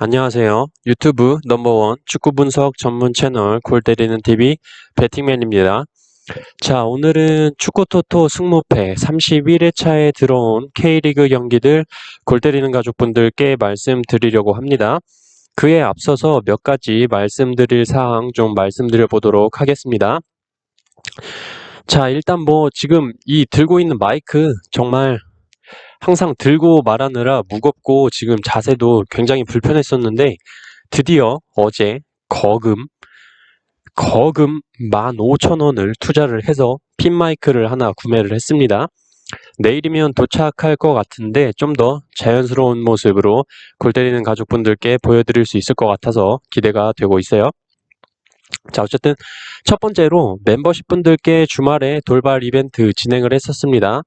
안녕하세요. 유튜브 넘버원 축구 분석 전문 채널 골 때리는 TV 배팅맨입니다. 자, 오늘은 축구 토토 승무패 31회차에 들어온 K리그 경기들 골 때리는 가족분들께 말씀드리려고 합니다. 그에 앞서서 몇 가지 말씀드릴 사항 좀 말씀드려 보도록 하겠습니다. 자, 일단 지금 이 들고 있는 마이크 정말 항상 들고 말하느라 무겁고 지금 자세도 굉장히 불편했었는데 드디어 어제 거금 15,000원을 투자를 해서 핀 마이크를 하나 구매를 했습니다. 내일이면 도착할 것 같은데 좀 더 자연스러운 모습으로 골 때리는 가족분들께 보여드릴 수 있을 것 같아서 기대가 되고 있어요. 자, 어쨌든 첫 번째로 멤버십 분들께 주말에 돌발 이벤트 진행을 했었습니다.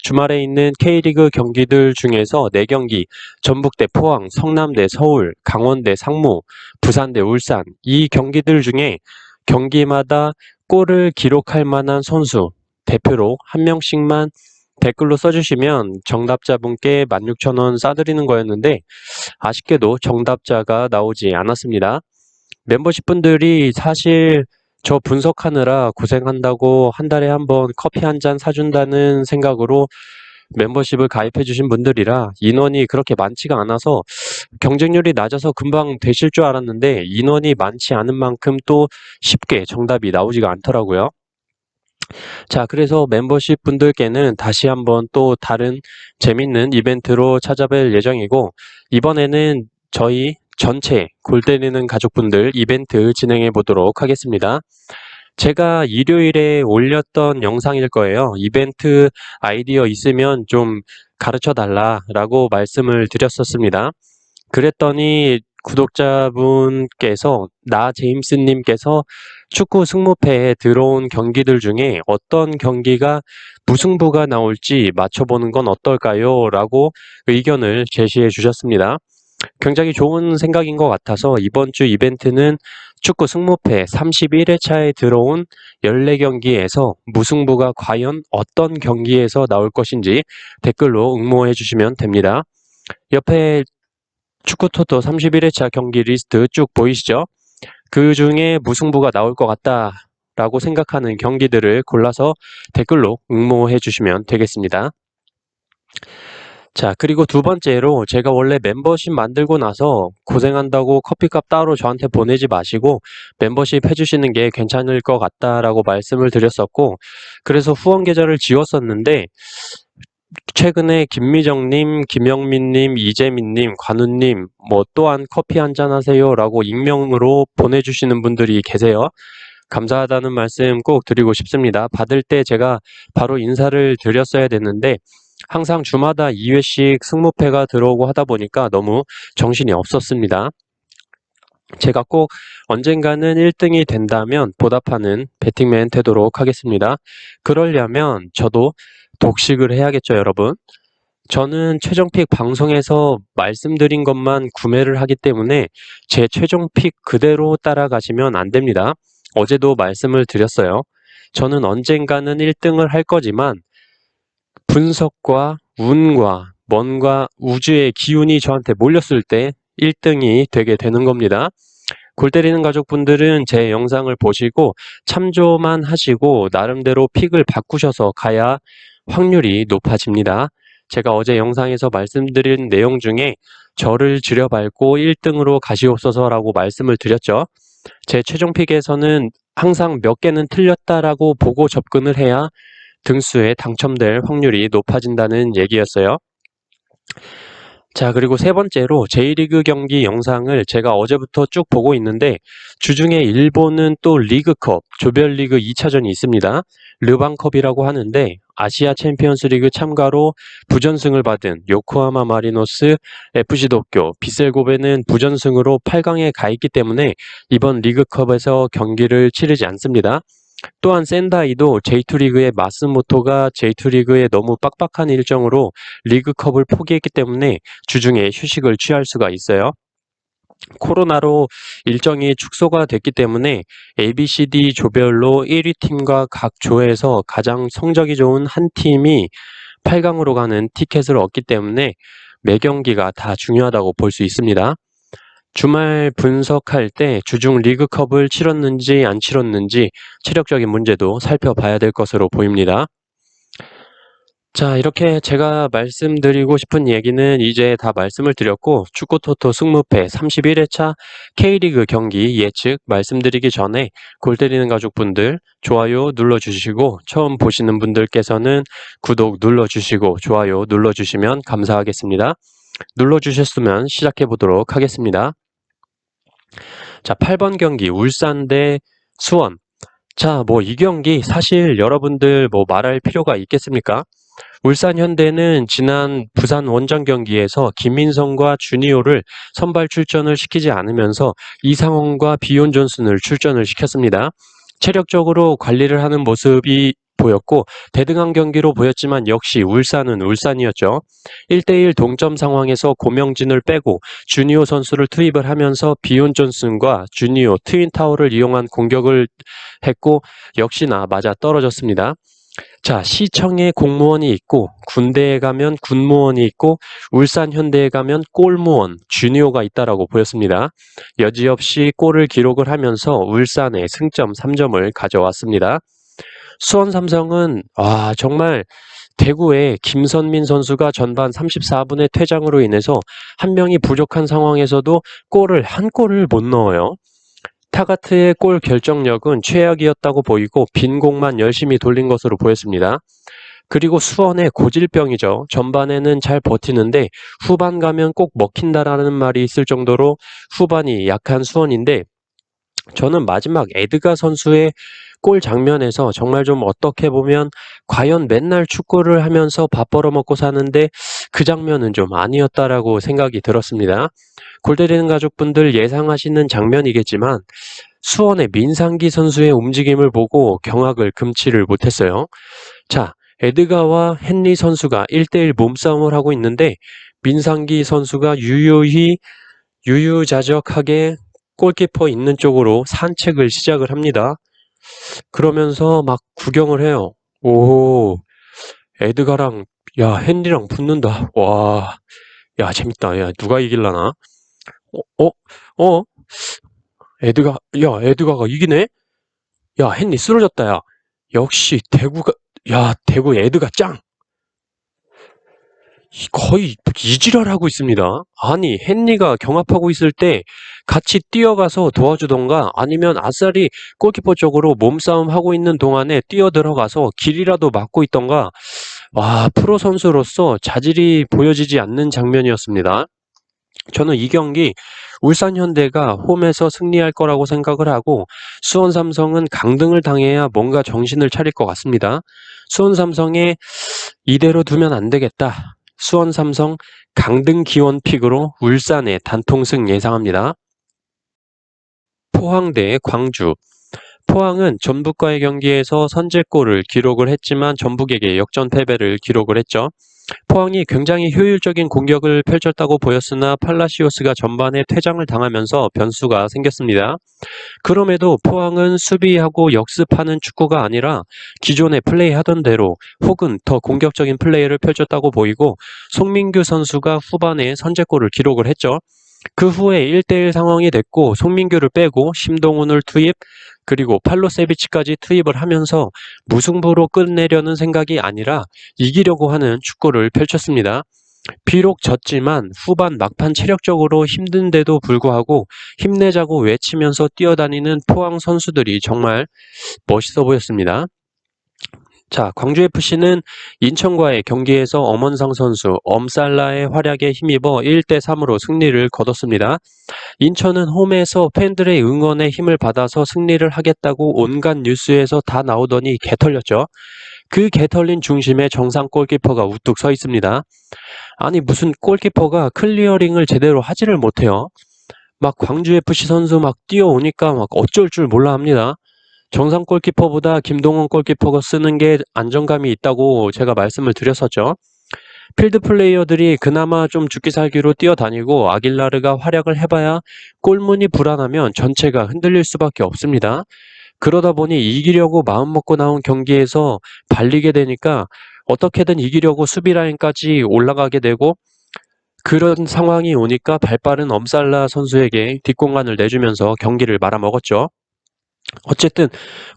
주말에 있는 K리그 경기들 중에서 4경기, 전북 대 포항, 성남 대 서울, 강원 대 상무, 부산 대 울산, 이 경기들 중에 경기마다 골을 기록할 만한 선수, 대표로 한 명씩만 댓글로 써주시면 정답자분께 16,000원 싸드리는 거였는데 아쉽게도 정답자가 나오지 않았습니다. 멤버십 분들이 사실 저 분석하느라 고생한다고 한 달에 한 번 커피 한 잔 사준다는 생각으로 멤버십을 가입해 주신 분들이라 인원이 그렇게 많지가 않아서 경쟁률이 낮아서 금방 되실 줄 알았는데 인원이 많지 않은 만큼 또 쉽게 정답이 나오지가 않더라고요. 자, 그래서 멤버십 분들께는 다시 한번 또 다른 재밌는 이벤트로 찾아뵐 예정이고 이번에는 저희 전체 골 때리는 가족분들 이벤트 진행해 보도록 하겠습니다. 제가 일요일에 올렸던 영상일 거예요. 이벤트 아이디어 있으면 좀 가르쳐 달라라고 말씀을 드렸었습니다. 그랬더니 구독자분께서 제임스님께서 축구 승무패에 들어온 경기들 중에 어떤 경기가 무승부가 나올지 맞춰보는 건 어떨까요? 라고 의견을 제시해 주셨습니다. 굉장히 좋은 생각인 것 같아서 이번 주 이벤트는 축구 승무패 31회차에 들어온 14경기에서 무승부가 과연 어떤 경기에서 나올 것인지 댓글로 응모해 주시면 됩니다. 옆에 축구 토토 31회차 경기 리스트 쭉 보이시죠? 그 중에 무승부가 나올 것 같다라고 생각하는 경기들을 골라서 댓글로 응모해 주시면 되겠습니다. 자, 그리고 두 번째로 제가 원래 멤버십 만들고 나서 고생한다고 커피값 따로 저한테 보내지 마시고 멤버십 해주시는 게 괜찮을 것 같다라고 말씀을 드렸었고 그래서 후원 계좌를 지웠었는데 최근에 김미정님, 김영민님, 이재민님, 관우님 또한 커피 한잔 하세요 라고 익명으로 보내주시는 분들이 계세요. 감사하다는 말씀 꼭 드리고 싶습니다. 받을 때 제가 바로 인사를 드렸어야 됐는데 항상 주마다 2회씩 승무패가 들어오고 하다 보니까 너무 정신이 없었습니다. 제가 꼭 언젠가는 1등이 된다면 보답하는 배팅맨 되도록 하겠습니다. 그러려면 저도 독식을 해야겠죠, 여러분. 저는 최종픽 방송에서 말씀드린 것만 구매를 하기 때문에 제 최종픽 그대로 따라가시면 안 됩니다. 어제도 말씀을 드렸어요. 저는 언젠가는 1등을 할 거지만 분석과 운과 뭔가 우주의 기운이 저한테 몰렸을 때 1등이 되게 되는 겁니다. 골 때리는 가족분들은 제 영상을 보시고 참조만 하시고 나름대로 픽을 바꾸셔서 가야 확률이 높아집니다. 제가 어제 영상에서 말씀드린 내용 중에 저를 줄여밟고 1등으로 가시옵소서라고 말씀을 드렸죠. 제 최종 픽에서는 항상 몇 개는 틀렸다라고 보고 접근을 해야 등수에 당첨될 확률이 높아진다는 얘기였어요. 자, 그리고 세 번째로 J리그 경기 영상을 제가 어제부터 쭉 보고 있는데 주중에 일본은 또 리그컵, 조별리그 2차전이 있습니다. 르방컵이라고 하는데 아시아 챔피언스 리그 참가로 부전승을 받은 요코하마 마리노스, FC 도쿄, 빗셀 고베는 부전승으로 8강에 가 있기 때문에 이번 리그컵에서 경기를 치르지 않습니다. 또한 센다이도 J2 리그의 마스모토가 J2 리그에 너무 빡빡한 일정으로 리그컵을 포기했기 때문에 주중에 휴식을 취할 수가 있어요. 코로나로 일정이 축소가 됐기 때문에 ABCD 조별로 1위 팀과 각 조에서 가장 성적이 좋은 한 팀이 8강으로 가는 티켓을 얻기 때문에 매 경기가 다 중요하다고 볼 수 있습니다. 주말 분석할 때 주중 리그컵을 치렀는지 안 치렀는지 체력적인 문제도 살펴봐야 될 것으로 보입니다. 자, 이렇게 제가 말씀드리고 싶은 얘기는 이제 다 말씀을 드렸고, 축구토토 승무패 31회차 K리그 경기 예측 말씀드리기 전에 골 때리는 가족분들 좋아요 눌러주시고, 처음 보시는 분들께서는 구독 눌러주시고 좋아요 눌러주시면 감사하겠습니다. 눌러주셨으면 시작해 보도록 하겠습니다. 자, 8번 경기 울산 대 수원. 자, 이 경기 사실 여러분들 말할 필요가 있겠습니까? 울산 현대는 지난 부산 원정 경기에서 김민성과 주니오를 선발 출전을 시키지 않으면서 이상원과 비온 존슨을 출전을 시켰습니다. 체력적으로 관리를 하는 모습이 보였고 대등한 경기로 보였지만 역시 울산은 울산이었죠. 1대1 동점 상황에서 고명진을 빼고 주니오 선수를 투입을 하면서 비온 존슨과 주니오 트윈타워를 이용한 공격을 했고 역시나 맞아 떨어졌습니다. 자, 시청에 공무원이 있고 군대에 가면 군무원이 있고 울산 현대에 가면 골무원 주니오가 있다라고 보였습니다. 여지없이 골을 기록을 하면서 울산에 승점 3점을 가져왔습니다. 수원 삼성은 정말 대구의 김선민 선수가 전반 34분의 퇴장으로 인해서 한 명이 부족한 상황에서도 한 골을 못 넣어요. 타가트의 골 결정력은 최악이었다고 보이고 빈 공만 열심히 돌린 것으로 보였습니다. 그리고 수원의 고질병이죠. 전반에는 잘 버티는데 후반 가면 꼭 먹힌다라는 말이 있을 정도로 후반이 약한 수원인데 저는 마지막 에드가 선수의 골 장면에서 정말 좀 어떻게 보면 과연 맨날 축구를 하면서 밥 벌어먹고 사는데 그 장면은 좀 아니었다라고 생각이 들었습니다. 골 때리는 가족분들 예상하시는 장면이겠지만 수원의 민상기 선수의 움직임을 보고 경악을 금치를 못했어요. 자, 에드가와 헨리 선수가 1대1 몸싸움을 하고 있는데 민상기 선수가 유유자적하게 골키퍼 있는 쪽으로 산책을 시작을 합니다. 그러면서 막 구경을 해요. 오, 에드가랑 헨리랑 붙는다. 와, 야 재밌다. 야 누가 이길라나? 어? 어? 어? 에드가가 이기네? 야 헨리 쓰러졌다. 야 역시 대구 에드가 짱! 거의 이지랄하고 있습니다. 아니 헨리가 경합하고 있을 때 같이 뛰어가서 도와주던가 아니면 아싸리 골키퍼 쪽으로 몸싸움 하고 있는 동안에 뛰어들어가서 길이라도 막고 있던가. 와, 프로 선수로서 자질이 보여지지 않는 장면이었습니다. 저는 이 경기 울산 현대가 홈에서 승리할 거라고 생각을 하고 수원 삼성은 강등을 당해야 뭔가 정신을 차릴 것 같습니다. 수원 삼성에 이대로 두면 안 되겠다. 수원 삼성 강등 기원 픽으로 울산의 단통승 예상합니다. 포항 대 광주. 포항은 전북과의 경기에서 선제골을 기록을 했지만 전북에게 역전 패배를 기록을 했죠. 포항이 굉장히 효율적인 공격을 펼쳤다고 보였으나 팔라시오스가 전반에 퇴장을 당하면서 변수가 생겼습니다. 그럼에도 포항은 수비하고 역습하는 축구가 아니라 기존에 플레이하던 대로 혹은 더 공격적인 플레이를 펼쳤다고 보이고 송민규 선수가 후반에 선제골을 기록을 했죠. 그 후에 1대1 상황이 됐고 송민규를 빼고 심동훈을 투입 그리고 팔로세비치까지 투입을 하면서 무승부로 끝내려는 생각이 아니라 이기려고 하는 축구를 펼쳤습니다. 비록 졌지만 후반 막판 체력적으로 힘든데도 불구하고 힘내자고 외치면서 뛰어다니는 포항 선수들이 정말 멋있어 보였습니다. 자, 광주FC는 인천과의 경기에서 엄원상 선수, 엄살라의 활약에 힘입어 1대3으로 승리를 거뒀습니다. 인천은 홈에서 팬들의 응원에 힘을 받아서 승리를 하겠다고 온갖 뉴스에서 다 나오더니 개털렸죠. 그 개털린 중심에 정상 골키퍼가 우뚝 서 있습니다. 아니 무슨 골키퍼가 클리어링을 제대로 하지를 못해요. 막 광주FC 선수 막 뛰어오니까 막 어쩔 줄 몰라 합니다. 정상 골키퍼보다 김동원 골키퍼가 쓰는 게 안정감이 있다고 제가 말씀을 드렸었죠. 필드 플레이어들이 그나마 좀 죽기 살기로 뛰어다니고 아길라르가 활약을 해봐야 골문이 불안하면 전체가 흔들릴 수밖에 없습니다. 그러다 보니 이기려고 마음먹고 나온 경기에서 발리게 되니까 어떻게든 이기려고 수비 라인까지 올라가게 되고 그런 상황이 오니까 발빠른 엄살라 선수에게 뒷공간을 내주면서 경기를 말아먹었죠. 어쨌든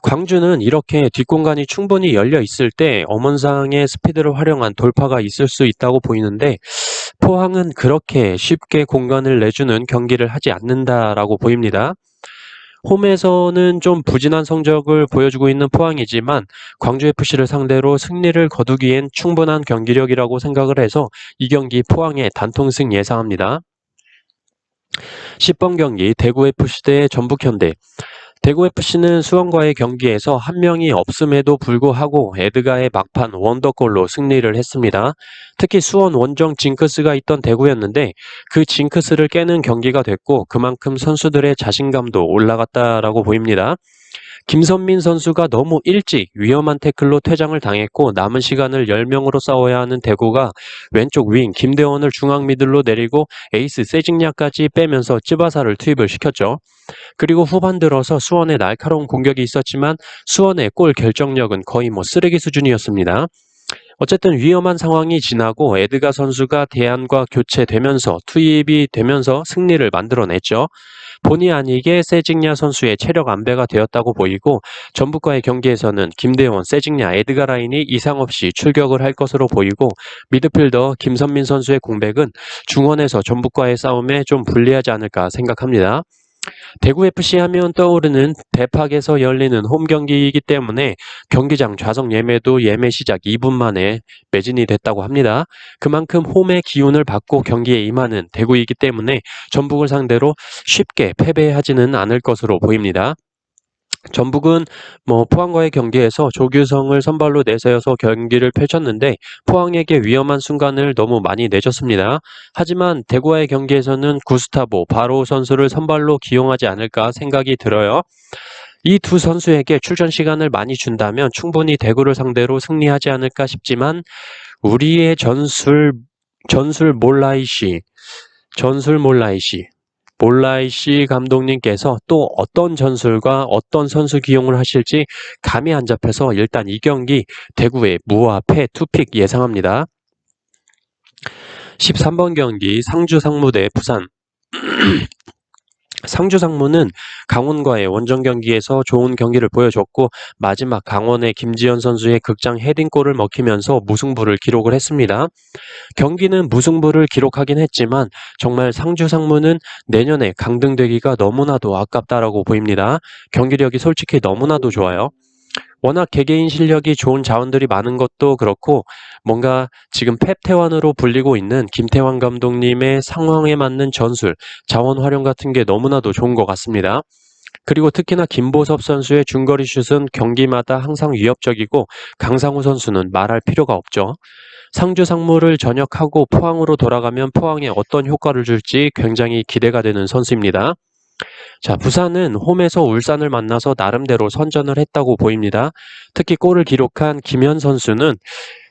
광주는 이렇게 뒷공간이 충분히 열려 있을 때 엄원상의 스피드를 활용한 돌파가 있을 수 있다고 보이는데 포항은 그렇게 쉽게 공간을 내주는 경기를 하지 않는다라고 보입니다. 홈에서는 좀 부진한 성적을 보여주고 있는 포항이지만 광주FC를 상대로 승리를 거두기엔 충분한 경기력이라고 생각을 해서 이 경기 포항의 단통승 예상합니다. 10번 경기 대구FC 대 전북현대. 대구FC는 수원과의 경기에서 한 명이 없음에도 불구하고 에드가의 막판 원더골로 승리를 했습니다. 특히 수원 원정 징크스가 있던 대구였는데 그 징크스를 깨는 경기가 됐고 그만큼 선수들의 자신감도 올라갔다라고 보입니다. 김선민 선수가 너무 일찍 위험한 태클로 퇴장을 당했고 남은 시간을 10명으로 싸워야 하는 대구가 왼쪽 윙 김대원을 중앙 미들로 내리고 에이스 세징야까지 빼면서 찌바사를 투입을 시켰죠. 그리고 후반 들어서 수원의 날카로운 공격이 있었지만 수원의 골 결정력은 거의 쓰레기 수준이었습니다. 어쨌든 위험한 상황이 지나고 에드가 선수가 대안과 교체되면서 투입이 되면서 승리를 만들어냈죠. 본의 아니게 세징야 선수의 체력 안배가 되었다고 보이고 전북과의 경기에서는 김대원, 세징야, 에드가 라인이 이상 없이 출격을 할 것으로 보이고 미드필더 김선민 선수의 공백은 중원에서 전북과의 싸움에 좀 불리하지 않을까 생각합니다. 대구FC 하면 떠오르는 대팍에서 열리는 홈 경기이기 때문에 경기장 좌석 예매도 예매 시작 2분 만에 매진이 됐다고 합니다. 그만큼 홈의 기운을 받고 경기에 임하는 대구이기 때문에 전북을 상대로 쉽게 패배하지는 않을 것으로 보입니다. 전북은 포항과의 경기에서 조규성을 선발로 내세워서 경기를 펼쳤는데 포항에게 위험한 순간을 너무 많이 내줬습니다. 하지만 대구와의 경기에서는 구스타보, 바로 선수를 선발로 기용하지 않을까 생각이 들어요. 이 두 선수에게 출전 시간을 많이 준다면 충분히 대구를 상대로 승리하지 않을까 싶지만 우리의 전술 몰라이시 감독님께서 또 어떤 전술과 어떤 선수 기용을 하실지 감이 안 잡혀서 일단 이 경기 대구의 무와 패 투픽 예상합니다. 13번 경기 상주 상무 대 부산. 상주 상무는 강원과의 원정 경기에서 좋은 경기를 보여줬고 마지막 강원의 김지현 선수의 극장 헤딩골을 먹히면서 무승부를 기록을 했습니다. 경기는 무승부를 기록하긴 했지만 정말 상주 상무는 내년에 강등되기가 너무나도 아깝다라고 보입니다. 경기력이 솔직히 너무나도 좋아요. 워낙 개개인 실력이 좋은 자원들이 많은 것도 그렇고 뭔가 지금 펩태환으로 불리고 있는 김태환 감독님의 상황에 맞는 전술, 자원 활용 같은 게 너무나도 좋은 것 같습니다. 그리고 특히나 김보섭 선수의 중거리 슛은 경기마다 항상 위협적이고 강상우 선수는 말할 필요가 없죠. 상주 상무를 전역하고 포항으로 돌아가면 포항에 어떤 효과를 줄지 굉장히 기대가 되는 선수입니다. 자, 부산은 홈에서 울산을 만나서 나름대로 선전을 했다고 보입니다. 특히 골을 기록한 김현 선수는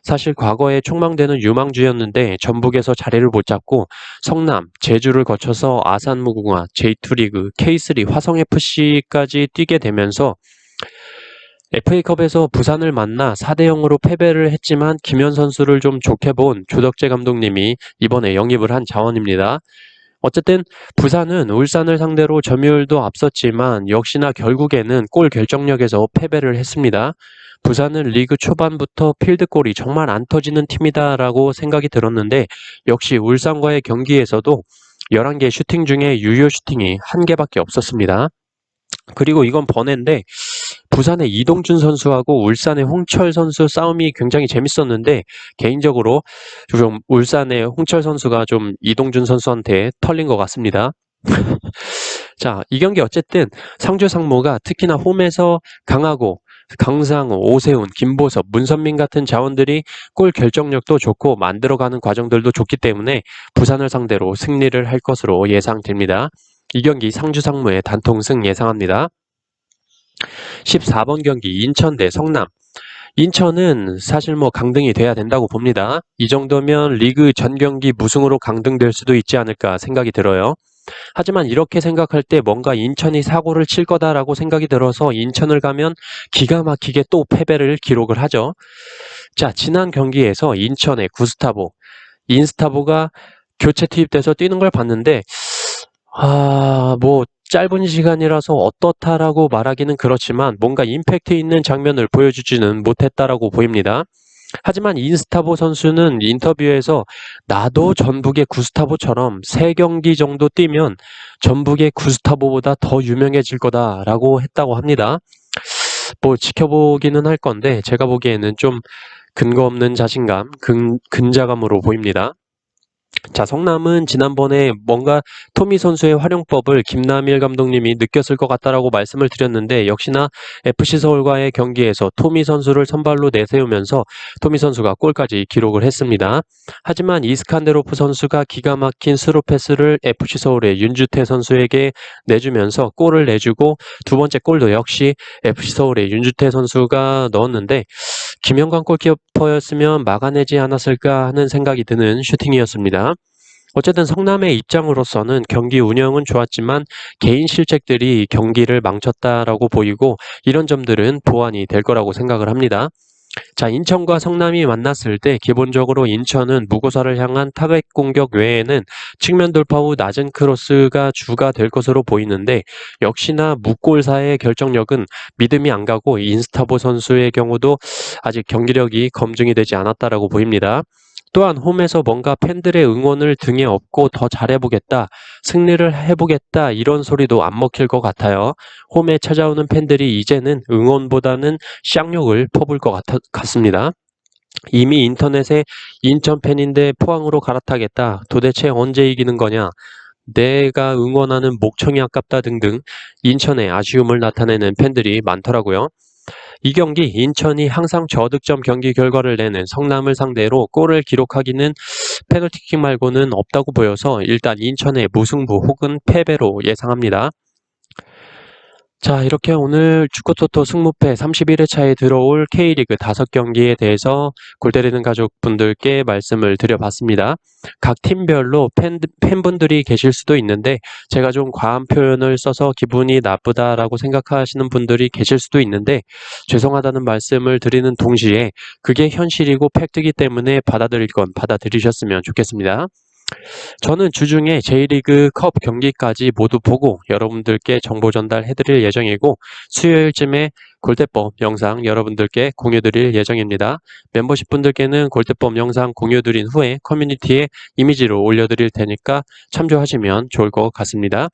사실 과거에 촉망되는 유망주였는데 전북에서 자리를 못 잡고 성남, 제주를 거쳐서 아산무궁화, J2리그, K3 화성FC까지 뛰게 되면서 FA컵에서 부산을 만나 4대0으로 패배를 했지만 김현 선수를 좀 좋게 본 조덕재 감독님이 이번에 영입을 한 자원입니다. 어쨌든 부산은 울산을 상대로 점유율도 앞섰지만 역시나 결국에는 골 결정력에서 패배를 했습니다. 부산은 리그 초반부터 필드골이 정말 안 터지는 팀이다라고 생각이 들었는데 역시 울산과의 경기에서도 11개 슈팅 중에 유효 슈팅이 1개밖에 없었습니다. 그리고 이건 번외인데 부산의 이동준 선수하고 울산의 홍철 선수 싸움이 굉장히 재밌었는데 개인적으로 좀 울산의 홍철 선수가 좀 이동준 선수한테 털린 것 같습니다. 자, 이 경기 어쨌든 상주 상무가 특히나 홈에서 강하고 강상우, 오세훈, 김보섭, 문선민 같은 자원들이 골 결정력도 좋고 만들어가는 과정들도 좋기 때문에 부산을 상대로 승리를 할 것으로 예상됩니다. 이 경기 상주 상무의 단통승 예상합니다. 14번 경기 인천 대 성남. 인천은 사실 강등이 돼야 된다고 봅니다. 이 정도면 리그 전 경기 무승으로 강등될 수도 있지 않을까 생각이 들어요. 하지만 이렇게 생각할 때 뭔가 인천이 사고를 칠 거다라고 생각이 들어서 인천을 가면 기가 막히게 또 패배를 기록을 하죠. 자, 지난 경기에서 인천의 인스타보가 교체 투입돼서 뛰는 걸 봤는데 뭐 짧은 시간이라서 어떻다라고 말하기는 그렇지만 뭔가 임팩트 있는 장면을 보여주지는 못했다라고 보입니다. 하지만 인스타보 선수는 인터뷰에서 나도 전북의 구스타보처럼 3경기 정도 뛰면 전북의 구스타보보다 더 유명해질 거다라고 했다고 합니다. 뭐 지켜보기는 할 건데 제가 보기에는 좀 근거 없는 자신감, 근자감으로 보입니다. 자, 성남은 지난번에 뭔가 토미 선수의 활용법을 김남일 감독님이 느꼈을 것 같다라고 말씀을 드렸는데 역시나 FC서울과의 경기에서 토미 선수를 선발로 내세우면서 토미 선수가 골까지 기록을 했습니다. 하지만 이스칸데로프 선수가 기가 막힌 스루 패스를 FC서울의 윤주태 선수에게 내주면서 골을 내주고 두 번째 골도 역시 FC서울의 윤주태 선수가 넣었는데 김영광 골키퍼였으면 막아내지 않았을까 하는 생각이 드는 슈팅이었습니다. 어쨌든 성남의 입장으로서는 경기 운영은 좋았지만 개인 실책들이 경기를 망쳤다라고 보이고 이런 점들은 보완이 될 거라고 생각을 합니다. 자, 인천과 성남이 만났을 때 기본적으로 인천은 무고사를 향한 타겟 공격 외에는 측면 돌파 후 낮은 크로스가 주가 될 것으로 보이는데 역시나 무골사의 결정력은 믿음이 안 가고 인스타보 선수의 경우도 아직 경기력이 검증이 되지 않았다라고 보입니다. 또한 홈에서 뭔가 팬들의 응원을 등에 업고 더 잘해보겠다, 승리를 해보겠다 이런 소리도 안 먹힐 것 같아요. 홈에 찾아오는 팬들이 이제는 응원보다는 쌍욕을 퍼볼 것 같습니다. 이미 인터넷에 인천 팬인데 포항으로 갈아타겠다, 도대체 언제 이기는 거냐, 내가 응원하는 목청이 아깝다 등등 인천의 아쉬움을 나타내는 팬들이 많더라고요. 이 경기 인천이 항상 저득점 경기 결과를 내는 성남을 상대로 골을 기록하기는 페널티킥 말고는 없다고 보여서 일단 인천의 무승부 혹은 패배로 예상합니다. 자, 이렇게 오늘 축구토토 승무패 31회차에 들어올 K리그 5경기에 대해서 골 때리는 가족분들께 말씀을 드려봤습니다. 각 팀별로 팬분들이 계실 수도 있는데 제가 좀 과한 표현을 써서 기분이 나쁘다라고 생각하시는 분들이 계실 수도 있는데 죄송하다는 말씀을 드리는 동시에 그게 현실이고 팩트이기 때문에 받아들일 건 받아들이셨으면 좋겠습니다. 저는 주중에 J리그 컵 경기까지 모두 보고 여러분들께 정보 전달해드릴 예정이고 수요일쯤에 골대법 영상 여러분들께 공유드릴 예정입니다. 멤버십 분들께는 골대법 영상 공유드린 후에 커뮤니티에 이미지로 올려드릴 테니까 참조하시면 좋을 것 같습니다.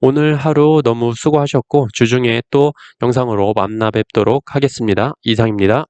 오늘 하루 너무 수고하셨고 주중에 또 영상으로 만나 뵙도록 하겠습니다. 이상입니다.